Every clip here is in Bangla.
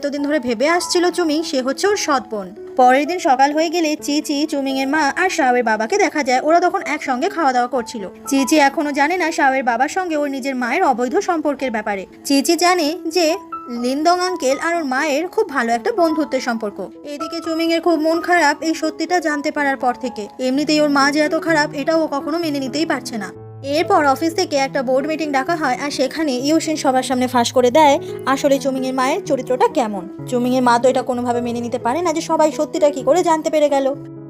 এতদিন ধরে ভেবে আসছিল চুমিং সে হচ্ছে ওর সৎ বোন। পরের দিন সকাল হয়ে গেলে চিচি, চুমিং এর মা আর শাওয়ের বাবাকে দেখা যায় ওরা তখন একসঙ্গে খাওয়া দাওয়া করছিল। চিচি এখনো জানে না শাওয়ের বাবার সঙ্গে ওর নিজের মায়ের অবৈধ সম্পর্কের ব্যাপারে। চিচি জানে যে লিনদং আঙ্কেল আর ওর মায়ের খুব ভালো একটা বন্ধুত্বের সম্পর্ক। এদিকে চুমিং এর খুব মন খারাপ এই সত্যিটা জানতে পারার পর থেকে। এমনিতেই ওর মা যে এত খারাপ এটা ও কখনো মেনে নিতেই পারছে না। এরপর অফিস থেকে একটা বোর্ড মিটিং ডাকা হয় আর সেখানে ইউশিন সবার সামনে ফাঁস করে দেয় আসলে চুমিং এর মায়ের চরিত্রটা কেমন। চুমিং এর মা তো এটা কোনোভাবে মেনে নিতে পারে না যে সবাই সত্যিটা কি করে জানতে পেরে গেল।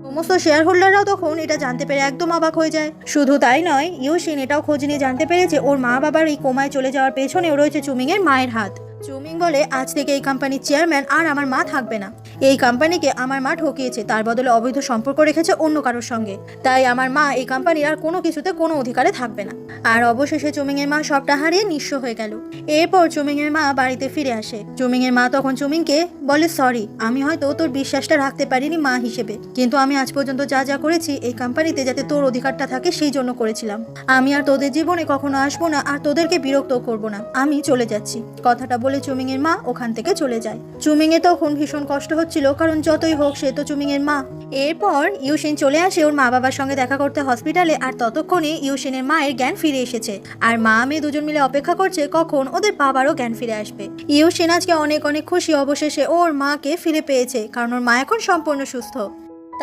সমস্ত শেয়ার হোল্ডাররাও তখন এটা জানতে পেরে একদম অবাক হয়ে যায়। শুধু তাই নয়, ইউশিন এটাও খোঁজ নিয়ে জানতে পেরেছে ওর মা বাবার এই কোমায় চলে যাওয়ার পেছনেও রয়েছে চুমিং এর মায়ের হাত। চুমিং বলে আজ থেকে এই কোম্পানির চেয়ারম্যান আর আমার মা থাকবে না। এই কোম্পানিকে আমার মা ঠকিয়েছে, তার বদলে অবৈধ সম্পর্ক রেখেছে অন্য কারোর সঙ্গে। তাই আমার মা এই কোম্পানির আর কোনো কিছুতে কোনো অধিকারে থাকবে না। আর অবশেষে চুমিং এর মা সবটা হারিয়ে নিঃস্ব হয়ে গেল। এরপর চুমিং এর মা বাড়িতে ফিরে আসে। চুমিং এর মা তখন চুমিংকে বলে, সরি, আমি হয়তো তোর বিশ্বাসটা রাখতে পারিনি মা হিসেবে, কিন্তু আমি আজ পর্যন্ত যা যা করেছি এই কোম্পানিতে যাতে তোর অধিকারটা থাকে সেই জন্য করেছিলাম। আমি আর তোদের জীবনে কখনো আসবো না আর তোদেরকে বিরক্ত করবো না, আমি চলে যাচ্ছি। কথাটা বলে চুমিং এর মা ওখান থেকে চলে যায়। চুমিং এর তখন ভীষণ কষ্ট হচ্ছিল, কারণ যতই হোক সে তো চুমিং এর মা। এরপর ইউশিন চলে আসে ওর মা বাবার সঙ্গে দেখা করতে হসপিটালে। আর ততক্ষণে ইউশিনের মায়ের জ্ঞান ফিরে এসেছে আর মা মেয়ে দুজন মিলে অপেক্ষা করছে কখন ওদের বাবারও জ্ঞান ফিরে আসবে। ইউশিন আজকে অনেক অনেক খুশি, অবশেষে ওর মাকে ফিরে পেয়েছে, কারণ ওর মা এখন সম্পূর্ণ সুস্থ।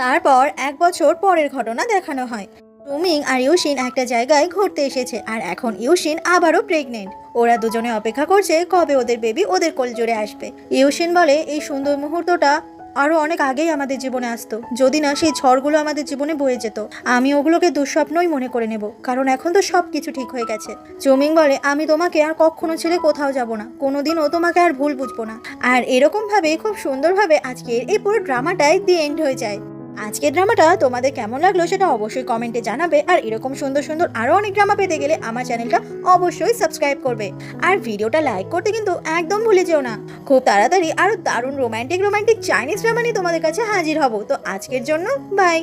তারপর 1 বছর পরের ঘটনা দেখানো হয়। চুমিং আর ইউশিন একটা জায়গায় ঘুরতে এসেছে আর এখন ইউশিন আবারও প্রেগনেন্ট। ওরা দুজনে অপেক্ষা করছে কবে ওদের বেবি ওদের কোলজোড়ে আসবে। ইউশিন বলে এই সুন্দর মুহূর্তটা আরো অনেক আগেই আমাদের জীবনে আসতো, যদি না সেই ঝড়গুলো আমাদের জীবনে বয়ে যেত। আমি ওগুলোকে দুঃস্বপ্নই মনে করে নেব, কারণ এখন তো সবকিছু ঠিক হয়ে গেছে। চুমিং বলে আমি তোমাকে আর কখনো ছেড়ে কোথাও যাব না, কোনোদিনও তোমাকে আর ভুল বুঝবো না। আর এরকম ভাবে খুব সুন্দরভাবে আজকের এই পুরো ড্রামাটাই দি এন্ড হয়ে যায়। আজকের ড্রামাটা তোমাদের কেমন লাগলো সেটা অবশ্যই কমেন্টে জানাবে। আর এরকম সুন্দর সুন্দর আরো অনেক ড্রামা পেতে গেলে আমার চ্যানেলটা অবশ্যই সাবস্ক্রাইব করবে। আর ভিডিওটা লাইক করতে কিন্তু একদম ভুলে যেও না। খুব তাড়াতাড়ি আরো দারুণ রোমান্টিক চাইনিজ ড্রামা নিয়ে তোমাদের কাছে হাজির হব। তো আজকের জন্য বাই।